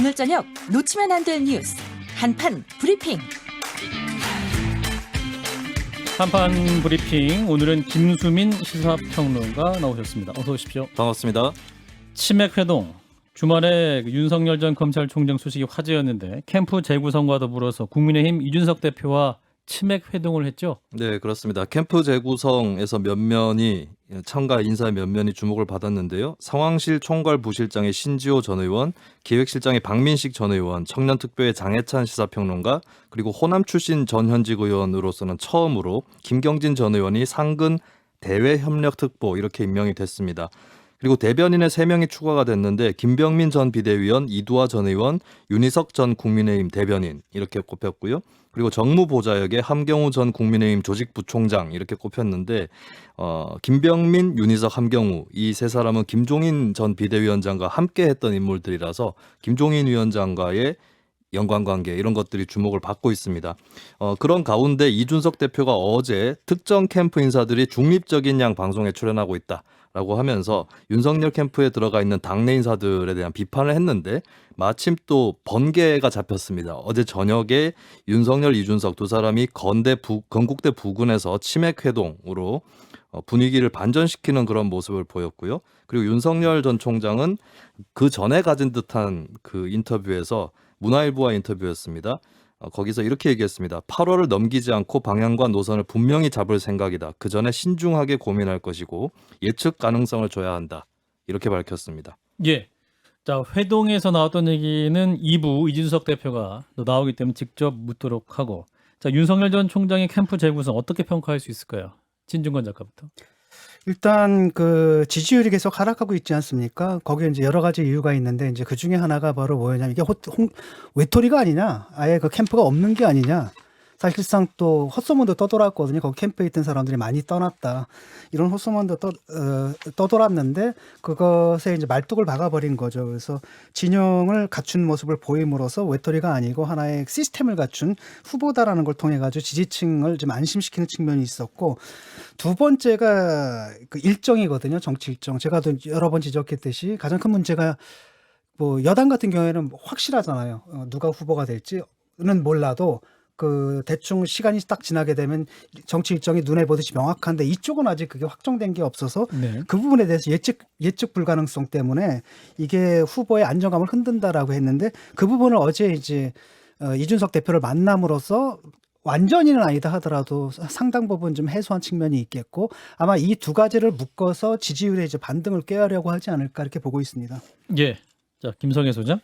오늘 저녁 놓치면 안 될 뉴스 한판 브리핑. 한판 브리핑, 오늘은 김수민 시사평론가 나오셨습니다. 어서 오십시오. 반갑습니다. 치맥 회동, 주말에 윤석열 전 검찰총장 소식이 화제였는데 캠프 재구성과 더불어서 국민의힘 이준석 대표와 치맥 회동을 했죠. 네, 그렇습니다. 캠프 재구성에서 참가 인사 몇 면이 주목을 받았는데요. 상황실 총괄 부실장의 신지호 전 의원, 기획실장의 박민식 전 의원, 청년특보의 장해찬 시사평론가, 그리고 호남 출신 전 현직 의원으로서는 처음으로 김경진 전 의원이 상근 대외협력특보 이렇게 임명이 됐습니다. 그리고 대변인의 3명이 추가가 됐는데 김병민 전 비대위원, 이두화 전 의원, 윤희석 전 국민의힘 대변인 이렇게 꼽혔고요. 그리고 정무보좌역에 함경우 전 국민의힘 조직부총장 이렇게 꼽혔는데 김병민, 윤희석, 함경우 이 세 사람은 김종인 전 비대위원장과 함께 했던 인물들이라서 김종인 위원장과의 연관관계 이런 것들이 주목을 받고 있습니다. 그런 가운데 이준석 대표가 어제 특정 캠프 인사들이 중립적인 양 방송에 출연하고 있다라고 하면서 윤석열 캠프에 들어가 있는 당내 인사들에 대한 비판을 했는데 마침 또 번개가 잡혔습니다. 어제 저녁에 윤석열, 이준석 두 사람이 건국대 부근에서 치맥 회동으로 분위기를 반전시키는 그런 모습을 보였고요. 그리고 윤석열 전 총장은 그 전에 가진 듯한 그 인터뷰에서 문화일보와 인터뷰였습니다. 거기서 이렇게 얘기했습니다. 8월을 넘기지 않고 방향과 노선을 분명히 잡을 생각이다. 그 전에 신중하게 고민할 것이고 예측 가능성을 줘야 한다. 이렇게 밝혔습니다. 예. 자, 회동에서 나왔던 얘기는 2부 이준석 대표가 나오기 때문에 직접 묻도록 하고, 자, 윤석열 전 총장의 캠프 재구성 어떻게 평가할 수 있을까요? 진중권 작가부터. 일단 그 지지율이 계속 하락하고 있지 않습니까? 거기에 이제 여러 가지 이유가 있는데 이제 그 중에 하나가 바로 뭐냐면 이게 외톨이가 아니냐, 아예 그 캠프가 없는 게 아니냐. 사실상 또 헛소문도 떠돌았거든요. 거기 캠프에 있던 사람들이 많이 떠났다. 이런 헛소문도 떠돌았는데 그것에 이제 말뚝을 박아버린 거죠. 그래서 진영을 갖춘 모습을 보임으로써 외톨이가 아니고 하나의 시스템을 갖춘 후보다라는 걸 통해 가지고 지지층을 좀 안심시키는 측면이 있었고, 두 번째가 그 일정이거든요. 정치 일정. 제가 또 여러 번 지적했듯이 가장 큰 문제가 뭐 여당 같은 경우에는 확실하잖아요. 누가 후보가 될지는 몰라도 그 대충 시간이 딱 지나게 되면 정치 일정이 눈에 보듯이 명확한데 이쪽은 아직 그게 확정된 게 없어서 네. 그 부분에 대해서 예측 불가능성 때문에 이게 후보의 안정감을 흔든다라고 했는데, 그 부분을 어제 이제 이준석 대표를 만남으로써 완전히는 아니다 하더라도 상당 부분 좀 해소한 측면이 있겠고, 아마 이 두 가지를 묶어서 지지율의 이제 반등을 꾀하려고 하지 않을까 이렇게 보고 있습니다. 예. 자, 김성애 소장.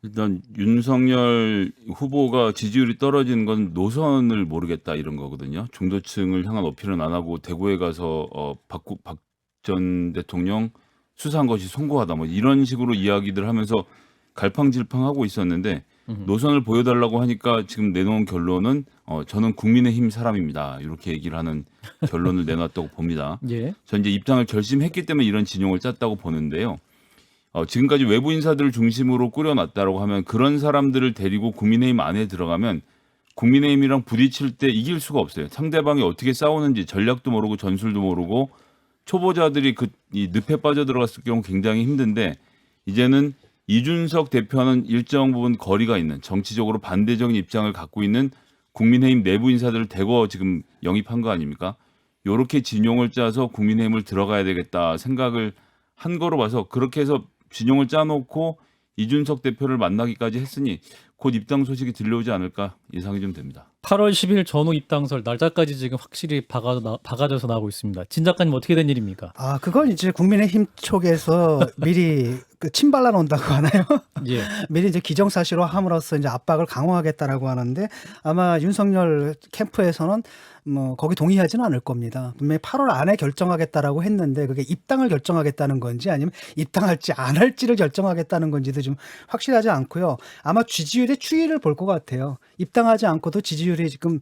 일단 윤석열 후보가 지지율이 떨어지는 건 노선을 모르겠다 이런 거거든요. 중도층을 향한 어필은 안 하고 대구에 가서 박 전 대통령 수사한 것이 송구하다 뭐 이런 식으로 이야기들 하면서 갈팡질팡하고 있었는데, 노선을 보여달라고 하니까 지금 내놓은 결론은 저는 국민의힘 사람입니다. 이렇게 얘기를 하는 결론을 내놨다고 봅니다. 예. 전 이제 입장을 결심했기 때문에 이런 진용을 짰다고 보는데요. 지금까지 외부 인사들을 중심으로 꾸려놨다라고 하면 그런 사람들을 데리고 국민의힘 안에 들어가면 국민의힘이랑 부딪힐 때 이길 수가 없어요. 상대방이 어떻게 싸우는지 전략도 모르고 전술도 모르고 초보자들이 이 늪에 빠져들어갔을 경우 굉장히 힘든데, 이제는 이준석 대표는 일정 부분 거리가 있는 정치적으로 반대적인 입장을 갖고 있는 국민의힘 내부 인사들을 대거 지금 영입한 거 아닙니까? 이렇게 진용을 짜서 국민의힘을 들어가야 되겠다 생각을 한 거로 봐서 그렇게 해서 진용을 짜놓고 이준석 대표를 만나기까지 했으니 곧 입당 소식이 들려오지 않을까 예상이 좀 됩니다. 8월 10일 전후 입당설 날짜까지 지금 확실히 박아져서 나오고 있습니다. 진 작가님 어떻게 된 일입니까? 그건 이제 국민의힘 쪽에서 미리 그 침발라 놓는다고 하나요? 예. 미리 이제 기정사실화 함으로써 이제 압박을 강화하겠다라고 하는데, 아마 윤석열 캠프에서는 뭐 거기 동의하지는 않을 겁니다. 분명히 8월 안에 결정하겠다라고 했는데 그게 입당을 결정하겠다는 건지 아니면 입당할지 안 할지를 결정하겠다는 건지도 좀 확실하지 않고요. 아마 지지율의 추이를 볼 것 같아요. 입당하지 않고도 지지율이 지금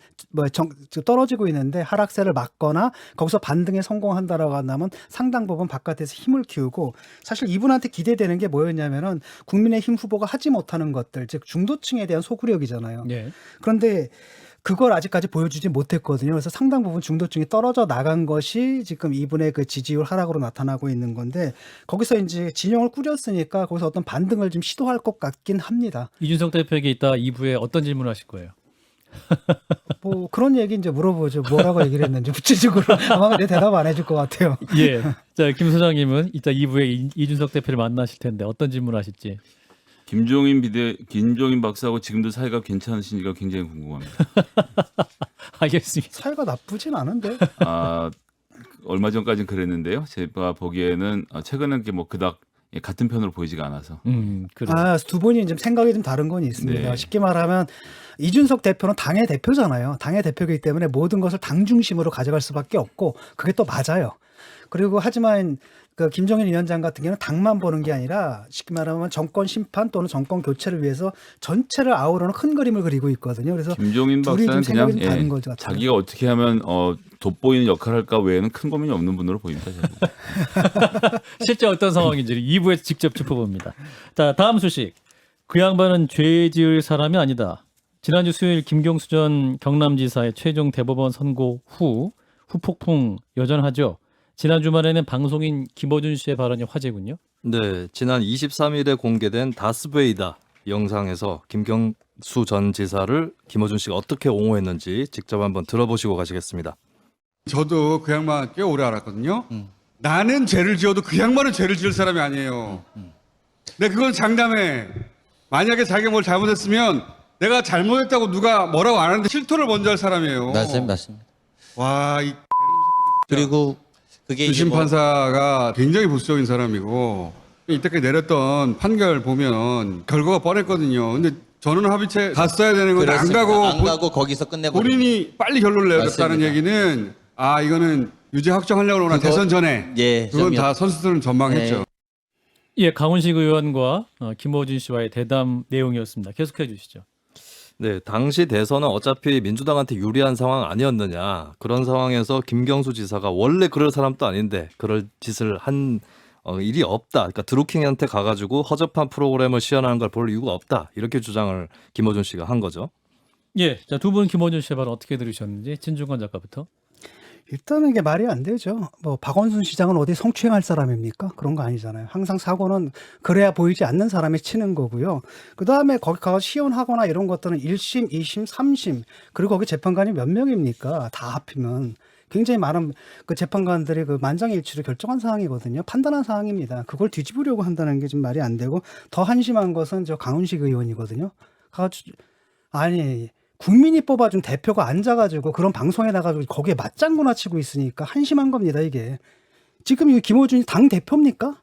떨어지고 있는데 하락세를 막거나 거기서 반등에 성공한다라고 한다면 상당 부분 바깥에서 힘을 키우고, 사실 이분한테 기대되는 게 뭐였냐면은 국민의힘 후보가 하지 못하는 것들, 즉 중도층에 대한 소구력이잖아요. 예. 그런데 그걸 아직까지 보여주지 못했거든요. 그래서 상당 부분 중도층이 떨어져 나간 것이 지금 이분의 그 지지율 하락으로 나타나고 있는 건데 거기서 이제 진영을 꾸렸으니까 거기서 어떤 반등을 좀 시도할 것 같긴 합니다. 이준석 대표에게 이따 2부에 어떤 질문을 하실 거예요? 뭐 그런 얘기 이제 물어보죠. 뭐라고 얘기를 했는지 구체적으로 아마 내 대답 안 해줄 것 같아요. 예. 자, 김 소장님은 이따 2부에 이준석 대표를 만나실 텐데 어떤 질문을 하실지. 김종인 박사하고 지금도 사이가 괜찮으신지가 굉장히 궁금합니다. 알겠습니다. 사이가 나쁘진 않은데. 얼마 전까지는 그랬는데요. 제가 보기에는 최근에 뭐 그닥 같은 편으로 보이지가 않아서. 그래. 두 분이 좀 생각이 좀 다른 건 있습니다. 네. 쉽게 말하면 이준석 대표는 당의 대표잖아요. 당의 대표이기 때문에 모든 것을 당 중심으로 가져갈 수밖에 없고 그게 또 맞아요. 그리고 하지만 그 김종인 위원장 같은 경우는 당만 보는 게 아니라 쉽게 말하면 정권 심판 또는 정권 교체를 위해서 전체를 아우르는 큰 그림을 그리고 있거든요. 그래서 김종인 둘이 박사는 좀 생각이 그냥 좀 다른 것 같아요. 자기가 어떻게 하면 돋보이는 역할을 할까 외에는 큰 고민이 없는 분으로 보입니다. 실제 어떤 상황인지 2부에서 직접 짚어봅니다. 자, 다음 소식. 그 양반은 죄 지을 사람이 아니다. 지난주 수요일 김경수 전 경남지사의 최종 대법원 선고 후 후폭풍 여전하죠. 지난 주말에는 방송인 김어준 씨의 발언이 화제군요. 네, 지난 23일에 공개된 다스베이다 영상에서 김경수 전 지사를 김어준 씨가 어떻게 옹호했는지 직접 한번 들어보시고 가시겠습니다. 저도 그 양반 꽤 오래 알았거든요. 나는 죄를 지어도 그 양반은 죄를 지을 사람이 아니에요. 근데 그건 장담해. 만약에 자기가 뭘 잘못했으면 내가 잘못했다고 누가 뭐라고 안 하는데 실토를 먼저 할 사람이에요. 맞습니다. 와, 이 그리고 그게 이제 주심 뭐 판사가 굉장히 보수적인 사람이고 이때까지 내렸던 판결 보면 결과가 뻔했거든요. 근데 저는 합의체 갔어야 되는 건데 안 그렇습니다. 가고 안 가고 거기서 끝내버려. 본인이 빨리 결론을 내렸다는 맞습니다. 얘기는 이거는 유죄 확정하려고 그러나 그거- 대선 전에 예, 그건 좀 다 선수들은 전망했죠. 네. 예, 강훈식 의원과 김어준 씨와의 대담 내용이었습니다. 계속해 주시죠. 네, 당시 대선은 어차피 민주당한테 유리한 상황 아니었느냐. 그런 상황에서 김경수 지사가 원래 그럴 사람도 아닌데 그럴 짓을 한 일이 없다. 그러니까 드루킹한테 가가지고 허접한 프로그램을 시연하는 걸 볼 이유가 없다. 이렇게 주장을 김어준 씨가 한 거죠. 예, 자, 두 분 김어준 씨의 발언 어떻게 들으셨는지 진중권 작가부터. 일단은 이게 말이 안 되죠. 뭐 박원순 시장은 어디 성추행할 사람입니까? 그런 거 아니잖아요. 항상 사고는 그래야 보이지 않는 사람이 치는 거고요. 그다음에 거기 가서 시연하거나 이런 것들은 1심, 2심, 3심 그리고 거기 재판관이 몇 명입니까? 다 합히면 굉장히 많은 그 재판관들이 그 만장일치로 결정한 사항이거든요. 판단한 사항입니다. 그걸 뒤집으려고 한다는 게 좀 말이 안 되고 더 한심한 것은 저 강훈식 의원이거든요. 아니 국민이 뽑아준 대표가 앉아가지고 그런 방송에 나가지고 거기에 맞장구나 치고 있으니까 한심한 겁니다, 이게. 지금 이 김어준이 당 대표입니까?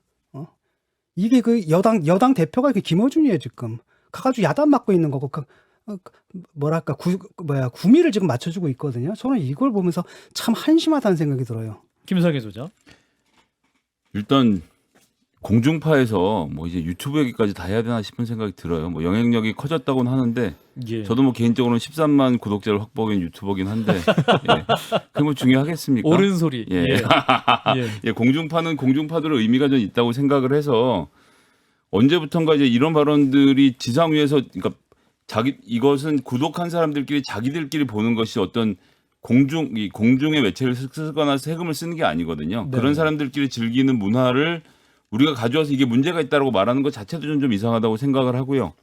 이게 그 여당 대표가 그 김어준이에요, 지금. 가가지고 야단 맞고 있는 거고, 뭐랄까, 구미를 지금 맞춰주고 있거든요. 저는 이걸 보면서 참 한심하다는 생각이 들어요. 김석희 소장. 일단 공중파에서 뭐 이제 유튜브 얘기까지 다 해야 되나 싶은 생각이 들어요. 뭐 영향력이 커졌다고는 하는데 예. 저도 뭐 개인적으로는 13만 구독자를 확보한 유튜버긴 한데 그게 뭐 중요하겠습니까? 옳은 소리. 예. 예. 예, 공중파는 공중파대로 의미가 좀 있다고 생각을 해서 언제부턴가 이제 이런 발언들이 지상 위에서 그러니까 이것은 구독한 사람들끼리 자기들끼리 보는 것이 어떤 공중의 매체를 쓰거나 세금을 쓰는 게 아니거든요. 네. 그런 사람들끼리 즐기는 문화를 우리가 가져와서 이게 문제가 있다고 말하는 것 자체도 좀 이상하다고 생각을 하고요.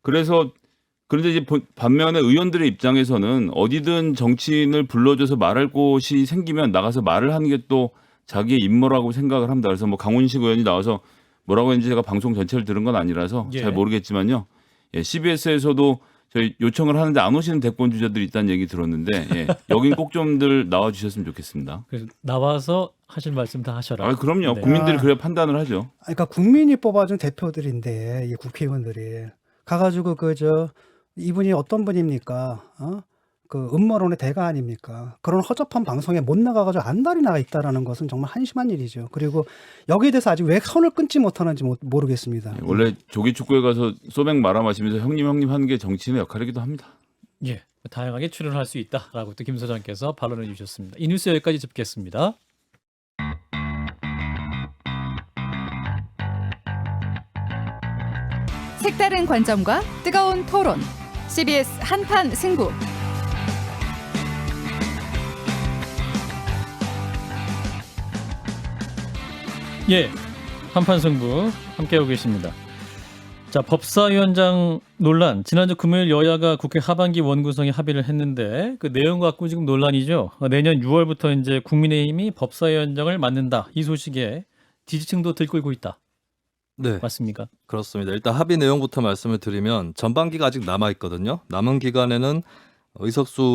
그런데 이제 반면에 의원들의 입장에서는 어디든 정치인을 불러줘서 말할 곳이 생기면 나가서 말을 하는 게 또 자기의 임무라고 생각을 합니다. 그래서 뭐 강훈식 의원이 나와서 뭐라고 했는지 제가 방송 전체를 들은 건 아니라서 예. 잘 모르겠지만요. 예, CBS에서도 저희 요청을 하는데 안 오시는 대권 주자들이 있다는 얘기 들었는데 예, 여긴 꼭 좀들 나와 주셨으면 좋겠습니다. 그래서 나와서 하실 말씀 다 하셔라. 그럼요. 네. 국민들이 그래야 판단을 하죠. 그러니까 국민이 뽑아준 대표들인데, 이 국회의원들이. 가가지고 이분이 어떤 분입니까? 그 음모론의 대가 아닙니까? 그런 허접한 방송에 못 나가가지고 안달이 나가 있다라는 것은 정말 한심한 일이죠. 그리고 여기에 대해서 아직 왜 선을 끊지 못하는지 모르겠습니다. 예, 원래 조기 축구에 가서 소맥 말아 마시면서 형님 하는 게 정치인의 역할이기도 합니다. 예, 다양하게 출연할 수 있다라고 또 김 소장께서 발언해 주셨습니다. 이 뉴스 여기까지 짚겠습니다. 색다른 관점과 뜨거운 토론. CBS 한판 승부. 예, 한판 승부 함께하고 계십니다. 자, 법사위원장 논란. 지난주 금요일 여야가 국회 하반기 원구성에 합의를 했는데 그 내용 갖고 지금 논란이죠. 내년 6월부터 이제 국민의힘이 법사위원장을 맡는다. 이 소식에 지지층도 들끓고 있다. 네, 맞습니까? 그렇습니다. 일단 합의 내용부터 말씀을 드리면 전반기가 아직 남아 있거든요. 남은 기간에는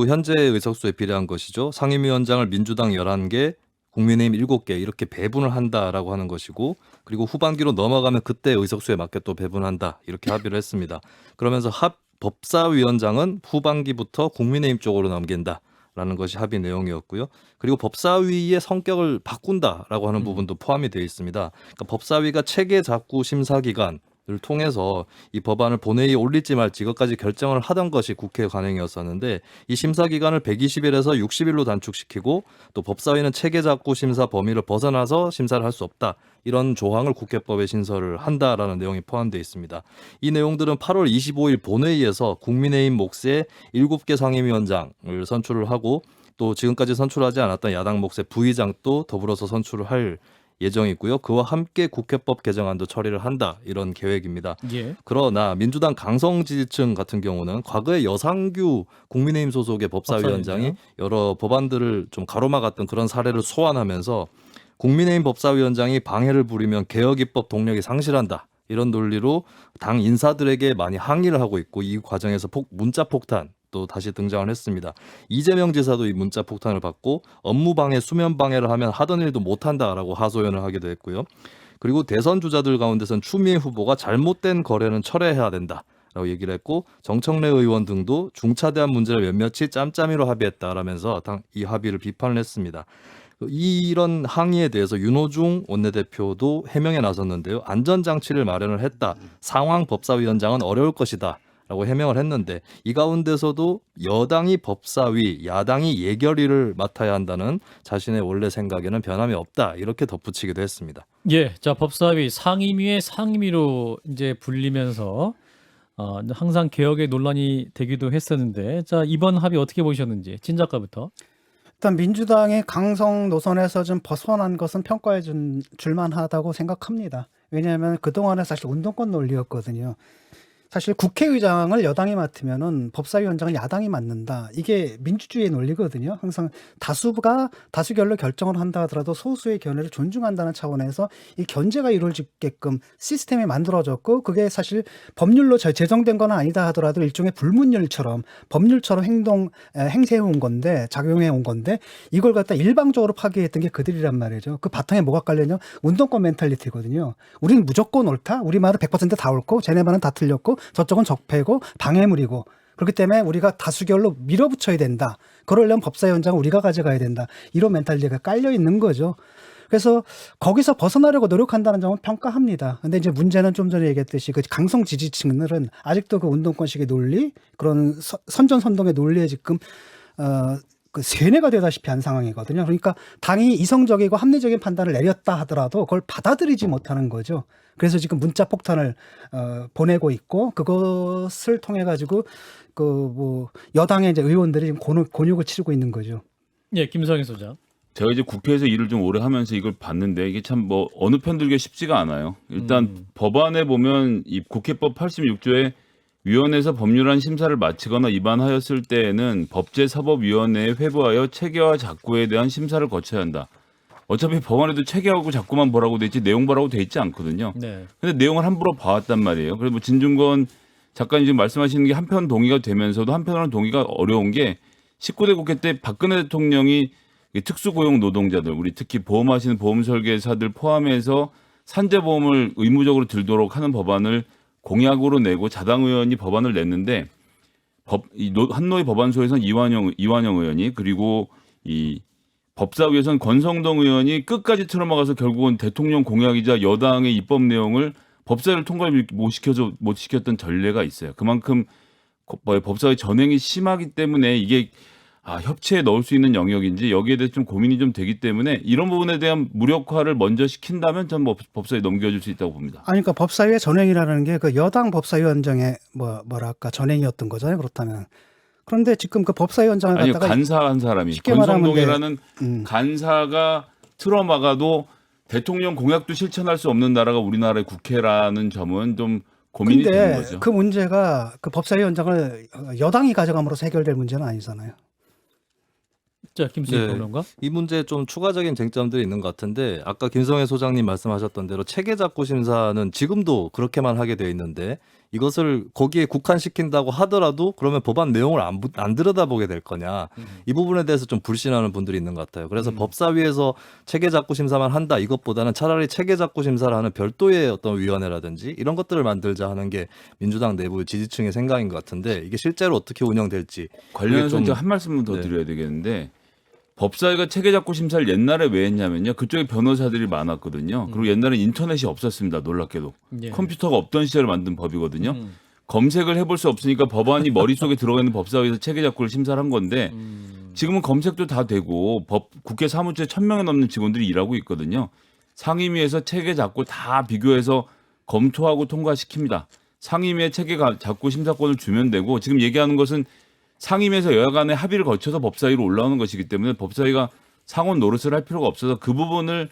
현재 의석수에 비례한 것이죠. 상임위원장을 민주당 11개, 국민의힘 7개 이렇게 배분을 한다라고 하는 것이고, 그리고 후반기로 넘어가면 그때 의석수에 맞게 또 배분한다 이렇게 합의를 했습니다. 그러면서 법사위원장은 후반기부터 국민의힘 쪽으로 넘긴다라는 것이 합의 내용이었고요. 그리고 법사위의 성격을 바꾼다라고 하는 부분도 포함이 되어 있습니다. 그러니까 법사위가 체계 작구 심사 기간을 통해서 이 법안을 본회의에 올릴지 말지 이것까지 결정을 하던 것이 국회 관행이었었는데, 이 심사 기간을 120일에서 60일로 단축시키고 또 법사위는 체계 작구 심사 범위를 벗어나서 심사를 할 수 없다, 이런 조항을 국회법에 신설을 한다라는 내용이 포함되어 있습니다. 이 내용들은 8월 25일 본회의에서 국민의힘 몫의 7개 상임위원장을 선출을 하고, 또 지금까지 선출하지 않았던 야당 몫의 부의장도 더불어서 선출을 할 예정이고요. 그와 함께 국회법 개정안도 처리를 한다, 이런 계획입니다. 예. 그러나 민주당 강성 지지층 같은 경우는 과거에 여상규 국민의힘 소속의 법사위원장이 여러 법안들을 좀 가로막았던 그런 사례를 소환하면서 국민의힘 법사위원장이 방해를 부리면 개혁입법 동력이 상실한다, 이런 논리로 당 인사들에게 많이 항의를 하고 있고, 이 과정에서 문자 폭탄 또 다시 등장을 했습니다. 이재명 지사도 이 문자 폭탄을 받고 업무 방해, 수면 방해를 하면 하던 일도 못한다라고 하소연을 하기도 했고요. 그리고 대선 주자들 가운데선 추미애 후보가 잘못된 거래는 철회해야 된다라고 얘기를 했고, 정청래 의원 등도 중차대한 문제를 몇몇이 짬짬이로 합의했다라면서 이 합의를 비판을 했습니다. 이런 항의에 대해서 윤호중 원내대표도 해명에 나섰는데요. 안전장치를 마련을 했다, 상황 법사위원장은 어려울 것이다 라고 해명을 했는데, 이 가운데서도 여당이 법사위, 야당이 예결위를 맡아야 한다는 자신의 원래 생각에는 변함이 없다, 이렇게 덧붙이기도 했습니다. 예, 자, 법사위 상임위의 상임위로 이제 불리면서 항상 개혁의 논란이 되기도 했었는데, 자, 이번 합의 어떻게 보셨는지 진 작가부터. 일단 민주당의 강성 노선에서 좀 벗어난 것은 평가해 줄만하다고 생각합니다. 왜냐하면 그동안은 사실 운동권 논리였거든요. 사실 국회의장을 여당이 맡으면은 법사위원장을 야당이 맡는다, 이게 민주주의의 논리거든요. 항상 다수가 다수결로 결정을 한다 하더라도 소수의 견해를 존중한다는 차원에서 이 견제가 이루어지게끔 시스템이 만들어졌고, 그게 사실 법률로 제정된 건 아니다 하더라도 일종의 불문율처럼 법률처럼 행세해 온 건데, 작용해 온 건데, 이걸 갖다 일방적으로 파기했던 게 그들이란 말이죠. 그 바탕에 뭐가 깔려냐? 운동권 멘탈리티거든요. 우리는 무조건 옳다, 우리 말은 100% 다 옳고 쟤네 말은 다 틀렸고 저쪽은 적폐고 방해물이고, 그렇기 때문에 우리가 다수결로 밀어붙여야 된다, 그러려면 법사위원장은 우리가 가져가야 된다, 이런 멘탈리티가 깔려 있는 거죠. 그래서 거기서 벗어나려고 노력한다는 점은 평가합니다. 근데 이제 문제는 좀 전에 얘기했듯이 그 강성 지지층들은 아직도 그 운동권식의 논리, 그런 선전선동의 논리에 지금 그 세뇌가 되다시피 한 상황이거든요. 그러니까 당이 이성적이고 합리적인 판단을 내렸다 하더라도 그걸 받아들이지 못하는 거죠. 그래서 지금 문자 폭탄을 보내고 있고, 그것을 통해 가지고 그 뭐 여당의 이제 의원들이 지금 곤욕을 치르고 있는 거죠. 예, 김성희 소장. 제가 이제 국회에서 일을 좀 오래 하면서 이걸 봤는데, 이게 참 뭐 어느 편 들기 쉽지가 않아요. 일단 법안에 보면 이 국회법 86조에 위원회에서 법률안 심사를 마치거나 위반하였을 때에는 법제사법위원회에 회부하여 체계와 작구에 대한 심사를 거쳐야 한다. 어차피 법안에도 체계하고 작구만 보라고 돼 있지 내용 보라고 돼 있지 않거든요. 네. 근데 내용을 함부로 봐왔단 말이에요. 그래서 뭐 진중권 작가님 지금 말씀하시는 게 한편 동의가 되면서도 한편으로는 동의가 어려운 게, 19대 국회 때 박근혜 대통령이 특수고용 노동자들, 우리 특히 보험하시는 보험설계사들 포함해서 산재보험을 의무적으로 들도록 하는 법안을 공약으로 내고 자당 의원이 법안을 냈는데, 한노위 법안소에서는 이완영 의원이, 그리고 이 법사위에서는 권성동 의원이 끝까지 틀어막아서 결국은 대통령 공약이자 여당의 입법 내용을 법사위를 통과를 못 시켰던 전례가 있어요. 그만큼 법사위 전횡이 심하기 때문에 이게 협치에 넣을 수 있는 영역인지 여기에 대해서 좀 고민이 좀 되기 때문에, 이런 부분에 대한 무력화를 먼저 시킨다면 전 법사위에 넘겨줄 수 있다고 봅니다. 아니, 그러니까 법사위의 전횡이라는 게 그 여당 법사위원장의 뭐랄까 전횡이었던 거잖아요. 그렇다면. 그런데 지금 그 법사위원장을 아니요, 갖다가 간사한 사람이 쉽게 말하면 권성동이라는 간사가 틀어막아도 대통령 공약도 실천할 수 없는 나라가 우리나라의 국회라는 점은 좀 고민이 되는 근데 거죠. 그 문제가 그 법사위원장을 여당이 가져감으로써 해결될 문제는 아니잖아요. 자, 김수희 네. 평론가. 이 문제에 좀 추가적인 쟁점들이 있는 것 같은데 아까 김성애 소장님 말씀하셨던 대로 체계작구 심사는 지금도 그렇게만 하게 돼 있는데 이것을 거기에 국한시킨다고 하더라도 그러면 법안 내용을 안 들여다보게 될 거냐 이 부분에 대해서 좀 불신하는 분들이 있는 것 같아요. 그래서 법사위에서 체계작구 심사만 한다 이것보다는 차라리 체계작구 심사를 하는 별도의 어떤 위원회라든지 이런 것들을 만들자 하는 게 민주당 내부 지지층의 생각인 것 같은데 이게 실제로 어떻게 운영될지 관련해서 좀- 제가 한 말씀만 더 네. 드려야 되겠는데 법사위가 체계작구 심사를 옛날에 왜 했냐면요. 그쪽에 변호사들이 많았거든요. 그리고 옛날에 인터넷이 없었습니다. 놀랍게도. 예. 컴퓨터가 없던 시절에 만든 법이거든요. 검색을 해볼 수 없으니까 법안이 머릿속에 들어가 있는 법사위에서 체계작구를 심사를 한 건데 지금은 검색도 다 되고 국회 사무처에 1,000명이 넘는 직원들이 일하고 있거든요. 상임위에서 체계작구 다 비교해서 검토하고 통과시킵니다. 상임위에 체계작구 심사권을 주면 되고 지금 얘기하는 것은 상임위에서 여야 간의 합의를 거쳐서 법사위로 올라오는 것이기 때문에 법사위가 상원 노릇을 할 필요가 없어서 그 부분을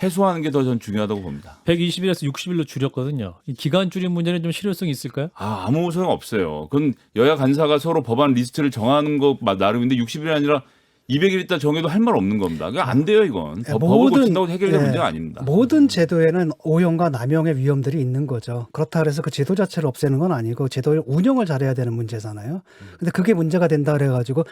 해소하는 게 더 전 중요하다고 봅니다. 120일에서 60일로 줄였거든요. 이 기간 줄인 문제는 좀 실효성이 있을까요? 아무 소용 없어요. 그건 여야 간사가 서로 법안 리스트를 정하는 것 나름인데 60일이 아니라 200일 있다 정해도 할 말 없는 겁니다. 그게 안 돼요, 이건. 법을 고친다고 해결될 문제가 아닙니다. 모든 제도에는 오용과 남용의 위험들이 있는 거죠. 그렇다 그래서 그 제도 자체를 없애는 건 아니고 제도의 운영을 잘해야 되는 문제잖아요. 근데 그게 문제가 된다 그래가지고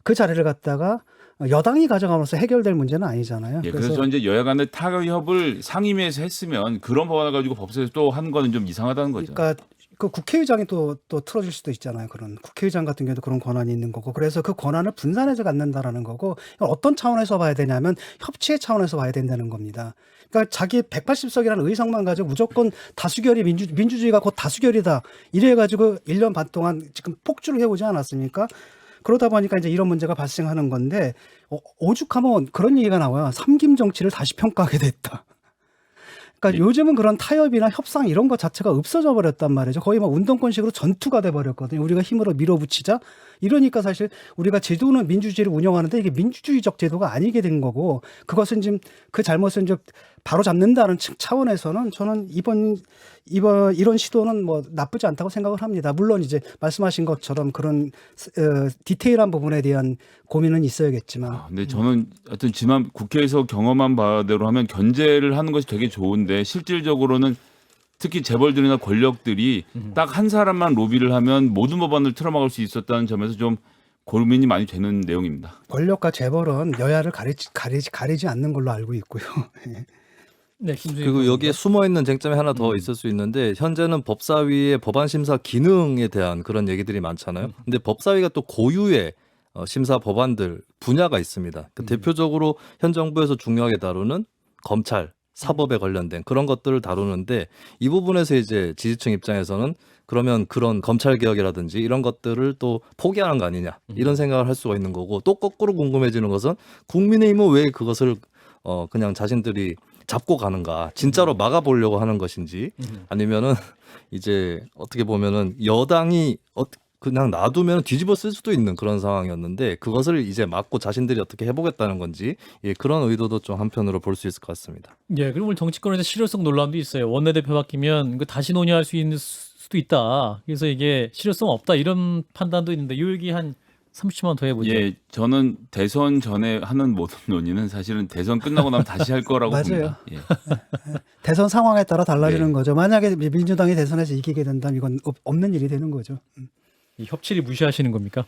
그 자리를 갖다가 여당이 가져감으로써 해결될 문제는 아니잖아요. 예, 그래서 이제 여야 간의 타협을 상임위에서 했으면 그런 법안을 가지고 법사위에서 또 하는 거는 좀 이상하다는 거죠. 그러니까 그 국회의장이 또 틀어질 수도 있잖아요. 그런 국회의장 같은 경우도 그런 권한이 있는 거고, 그래서 그 권한을 분산해서 갖는다라는 거고, 이걸 어떤 차원에서 봐야 되냐면 협치의 차원에서 봐야 된다는 겁니다. 그러니까 자기 180석이라는 의석만 가지고 무조건 다수결이 민주주의가 곧 다수결이다 이래가지고 1년 반 동안 지금 폭주를 해오지 않았습니까? 그러다 보니까 이제 이런 문제가 발생하는 건데 오죽하면 그런 얘기가 나와요. 삼김 정치를 다시 평가하게 됐다. 그러니까 요즘은 그런 타협이나 협상 이런 것 자체가 없어져 버렸단 말이죠. 거의 막 운동권식으로 전투가 돼 버렸거든요. 우리가 힘으로 밀어붙이자. 이러니까 사실 우리가 제도는 민주주의를 운영하는데 이게 민주주의적 제도가 아니게 된 거고, 그것은 지금 그 잘못은 이제 바로 잡는다는 차원에서는 저는 이번 이런 시도는 뭐 나쁘지 않다고 생각을 합니다. 물론 이제 말씀하신 것처럼 그런 디테일한 부분에 대한 고민은 있어야겠지만. 근데 저는 하여튼 지난 국회에서 경험한 바대로 하면 견제를 하는 것이 되게 좋은데 실질적으로는 특히 재벌들이나 권력들이 딱 한 사람만 로비를 하면 모든 법안을 틀어막을 수 있었다는 점에서 좀 고민이 많이 되는 내용입니다. 권력과 재벌은 여야를 가리지 않는 걸로 알고 있고요. 네, 김수희 그리고 평론가. 여기에 숨어 있는 쟁점이 하나 더 있을 수 있는데 현재는 법사위의 법안 심사 기능에 대한 그런 얘기들이 많잖아요. 근데 법사위가 또 고유의 심사 법안들 분야가 있습니다. 그 대표적으로 현 정부에서 중요하게 다루는 검찰, 사법에 관련된 그런 것들을 다루는데 이 부분에서 이제 지지층 입장에서는 그러면 그런 검찰 개혁이라든지 이런 것들을 또 포기하는 거 아니냐 이런 생각을 할 수가 있는 거고, 또 거꾸로 궁금해지는 것은 국민의힘은 왜 그것을 그냥 자신들이 잡고 가는가, 진짜로 막아보려고 하는 것인지 아니면은 이제 어떻게 보면은 여당이 그냥 놔두면 뒤집어 쓸 수도 있는 그런 상황이었는데 그것을 이제 막고 자신들이 어떻게 해보겠다는 건지, 예, 그런 의도도 좀 한편으로 볼 수 있을 것 같습니다. 예, 그리고 정치권에서 실효성 논란도 있어요. 원내대표 바뀌면 그 다시 논의할 수 있는 수도 있다. 그래서 이게 실효성 없다 이런 판단도 있는데 요 얘기 한 30초만 더 해보죠. 예, 저는 대선 전에 하는 모든 논의는 사실은 대선 끝나고 나면 다시 할 거라고 맞아요. 봅니다. 예. 대선 상황에 따라 달라지는 네. 거죠. 만약에 민주당이 대선에서 이기게 된다면 이건 없는 일이 되는 거죠. 이 협치를 무시하시는 겁니까?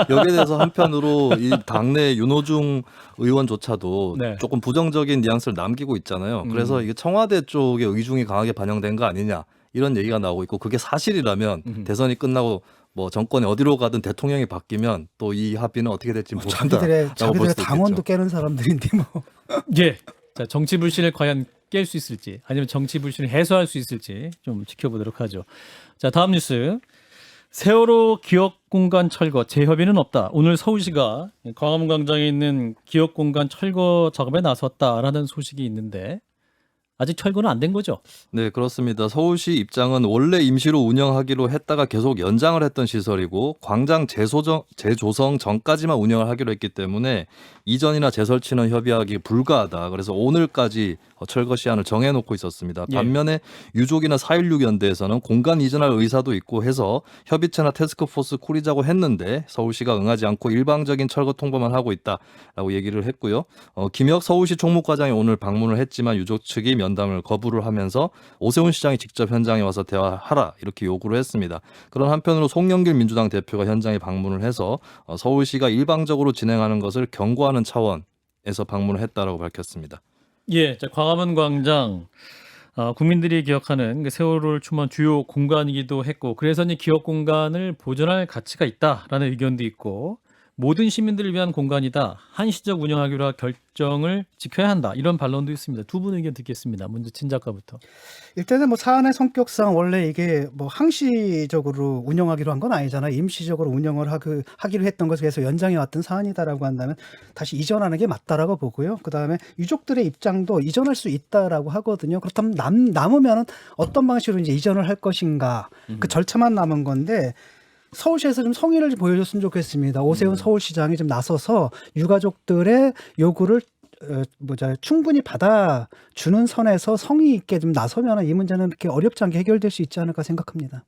여기에 대해서 한편으로 이 당내 윤호중 의원조차도 네. 조금 부정적인 뉘앙스를 남기고 있잖아요. 그래서 이게 청와대 쪽의 의중이 강하게 반영된 거 아니냐 이런 얘기가 나오고 있고, 그게 사실이라면 대선이 끝나고 뭐 정권이 어디로 가든 대통령이 바뀌면 또 이 합의는 어떻게 될지 모른다. 자기들의 당원도 깨는 사람들인데 뭐. 예. 자, 정치 불신을 과연 깰 수 있을지 아니면 정치 불신을 해소할 수 있을지 좀 지켜보도록 하죠. 자, 다음 뉴스. 세월호 기억공간 철거 재협의는 없다. 오늘 서울시가 광화문 광장에 있는 기억공간 철거 작업에 나섰다라는 소식이 있는데 아직 철거는 안 된 거죠? 네, 그렇습니다. 서울시 입장은 원래 임시로 운영하기로 했다가 계속 연장을 했던 시설이고 광장 재조성 전까지만 운영을 하기로 했기 때문에 이전이나 재설치는 협의하기 불가하다. 그래서 오늘까지 철거 시한을 정해놓고 있었습니다. 예. 반면에 유족이나 4.16 연대에서는 공간 이전할 의사도 있고 해서 협의체나 태스크포스 꾸리자고 했는데 서울시가 응하지 않고 일방적인 철거 통보만 하고 있다라고 얘기를 했고요. 김혁 서울시 총무과장이 오늘 방문을 했지만 유족 측이 면담을 거부를 하면서 오세훈 시장이 직접 현장에 와서 대화하라 이렇게 요구를 했습니다. 그런 한편으로 송영길 민주당 대표가 현장에 방문을 해서 서울시가 일방적으로 진행하는 것을 경고하는 차원에서 방문을 했다라고 밝혔습니다. 예, 자, 광화문 광장 국민들이 기억하는 그 세월호를 추모한 주요 공간이기도 했고 그래서 이제 기억 공간을 보존할 가치가 있다라는 의견도 있고 모든 시민들을 위한 공간이다. 한시적 운영하기로 한 결정을 지켜야 한다. 이런 반론도 있습니다. 두 분 의견 듣겠습니다. 먼저 진 작가부터. 일단은 뭐 사안의 성격상 원래 이게 뭐 항시적으로 운영하기로 한 건 아니잖아요. 임시적으로 운영을 하기로 했던 것에 계속 연장해 왔던 사안이다라고 한다면 다시 이전하는 게 맞다라고 보고요. 그다음에 유족들의 입장도 이전할 수 있다라고 하거든요. 그렇다면 남으면은 어떤 방식으로 이제 이전을 할 것인가 그 절차만 남은 건데 서울시에서 좀 성의를 좀 보여줬으면 좋겠습니다. 오세훈 서울시장이 좀 나서서 유가족들의 요구를 충분히 받아주는 선에서 성의 있게 좀 나서면 이 문제는 이렇게 어렵지 않게 해결될 수 있지 않을까 생각합니다.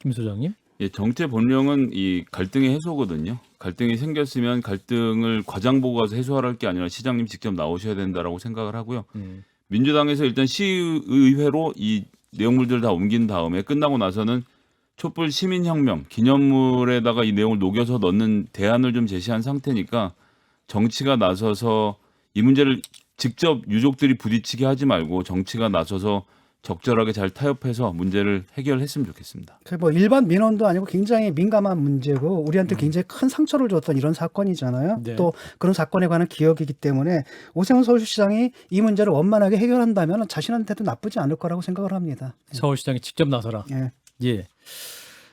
김 소장님. 예, 정체 본령은 이 갈등의 해소거든요. 갈등이 생겼으면 갈등을 과장 보고 가서 해소할 게 아니라 시장님 직접 나오셔야 된다라고 생각을 하고요. 민주당에서 일단 시의회로 이 내용물들을 다 옮긴 다음에 끝나고 나서는 촛불 시민혁명 기념물에다가 이 내용을 녹여서 넣는 대안을 좀 제시한 상태니까 정치가 나서서 이 문제를 직접 유족들이 부딪히게 하지 말고 정치가 나서서 적절하게 잘 타협해서 문제를 해결했으면 좋겠습니다. 뭐 일반 민원도 아니고 굉장히 민감한 문제고 우리한테 굉장히 큰 상처를 줬던 이런 사건이잖아요. 네. 또 그런 사건에 관한 기억이기 때문에 오세훈 서울시장이 이 문제를 원만하게 해결한다면 자신한테도 나쁘지 않을 거라고 생각을 합니다. 서울시장이 직접 나서라. 예. 예.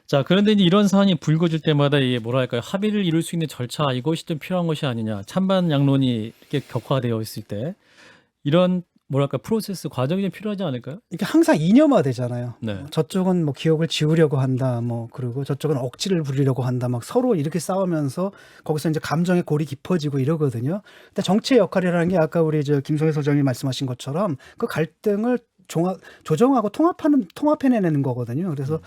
자, 그런데 이제 이런 사안이 불거질 때마다 이게 뭐랄까요? 합의를 이룰 수 있는 절차 이것이 좀 필요한 것이 아니냐. 찬반 양론이 이렇게 격화되어 있을 때 이런 뭐랄까 프로세스 과정이 좀 필요하지 않을까요? 이게 항상 이념화되잖아요. 네. 저쪽은 뭐 기억을 지우려고 한다, 뭐 그리고 저쪽은 억지를 부리려고 한다, 막 서로 이렇게 싸우면서 거기서 이제 감정의 골이 깊어지고 이러거든요. 근데 정치의 역할이라는 게 아까 우리 김성애 소장님이 말씀하신 것처럼 그 갈등을 조정하고 통합해내는 거거든요. 그래서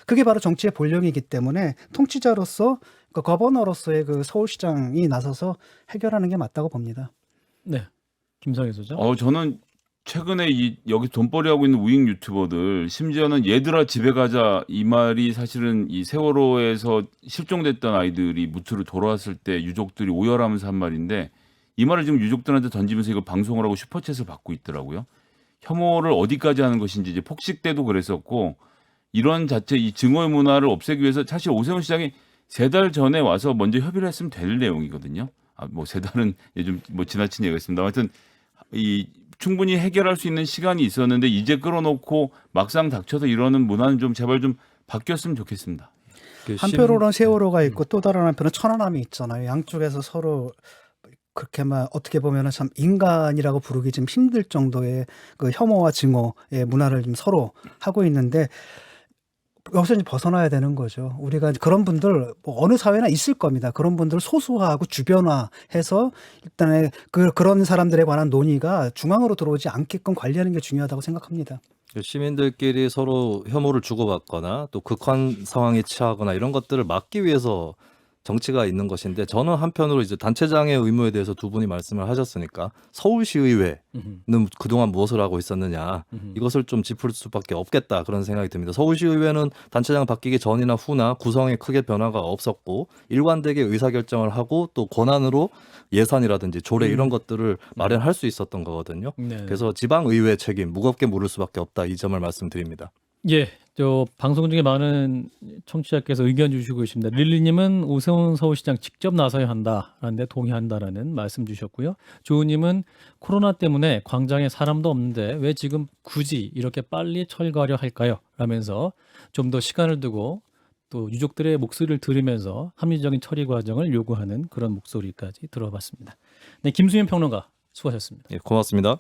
그게 바로 정치의 본령이기 때문에 통치자로서 그 거버너로서의 그 서울시장이 나서서 해결하는 게 맞다고 봅니다. 네. 김성애 소장. 저는 최근에 여기 돈벌이 하고 있는 우익 유튜버들 심지어는 얘들아 집에 가자 이 말이 사실은 이 세월호에서 실종됐던 아이들이 무트로 돌아왔을 때 유족들이 오열하면서 한 말인데 이 말을 지금 유족들한테 던지면서 이거 방송을 하고 슈퍼챗을 받고 있더라고요. 혐오를 어디까지 하는 것인지 이제 폭식 때도 그랬었고 이런 자체 이 증오의 문화를 없애기 위해서 사실 오세훈 시장이 3달 전에 와서 먼저 협의를 했으면 될 내용이거든요. 뭐 3달은 좀 뭐 지나친 얘기가 있습니다. 하여튼 이 충분히 해결할 수 있는 시간이 있었는데 이제 끌어놓고 막상 닥쳐서 이러는 문화는 좀 제발 좀 바뀌었으면 좋겠습니다. 한편으로는 세월호가 있고 또 다른 한편은 천안함이 있잖아요. 양쪽에서 서로 그렇게만 어떻게 보면은 참 인간이라고 부르기 좀 힘들 정도의 그 혐오와 증오의 문화를 좀 서로 하고 있는데 여기서 이제 벗어나야 되는 거죠. 우리가 그런 분들 뭐 어느 사회나 있을 겁니다. 그런 분들을 소수화하고 주변화해서 일단은 그런 사람들에 관한 논의가 중앙으로 들어오지 않게끔 관리하는 게 중요하다고 생각합니다. 시민들끼리 서로 혐오를 주고받거나 또 극한 상황에 처하거나 이런 것들을 막기 위해서 정치가 있는 것인데 저는 한편으로 이제 단체장의 의무에 대해서 두 분이 말씀을 하셨으니까 서울시의회는 그동안 무엇을 하고 있었느냐 이것을 좀 짚을 수밖에 없겠다 그런 생각이 듭니다. 서울시의회는 단체장 바뀌기 전이나 후나 구성에 크게 변화가 없었고 일관되게 의사결정을 하고 또 권한으로 예산이라든지 조례 이런 것들을 마련할 수 있었던 거거든요. 네. 그래서 지방의회 책임 무겁게 물을 수밖에 없다 이 점을 말씀드립니다. 예, 저 방송 중에 많은 청취자께서 의견 주시고 계십니다. 릴리님은 오세훈 서울시장 직접 나서야 한다라는데 동의한다라는 말씀 주셨고요. 조우님은 코로나 때문에 광장에 사람도 없는데 왜 지금 굳이 이렇게 빨리 철거하려 할까요? 라면서 좀 더 시간을 두고 또 유족들의 목소리를 들으면서 합리적인 처리 과정을 요구하는 그런 목소리까지 들어봤습니다. 네, 김수현 평론가 수고하셨습니다. 예, 고맙습니다.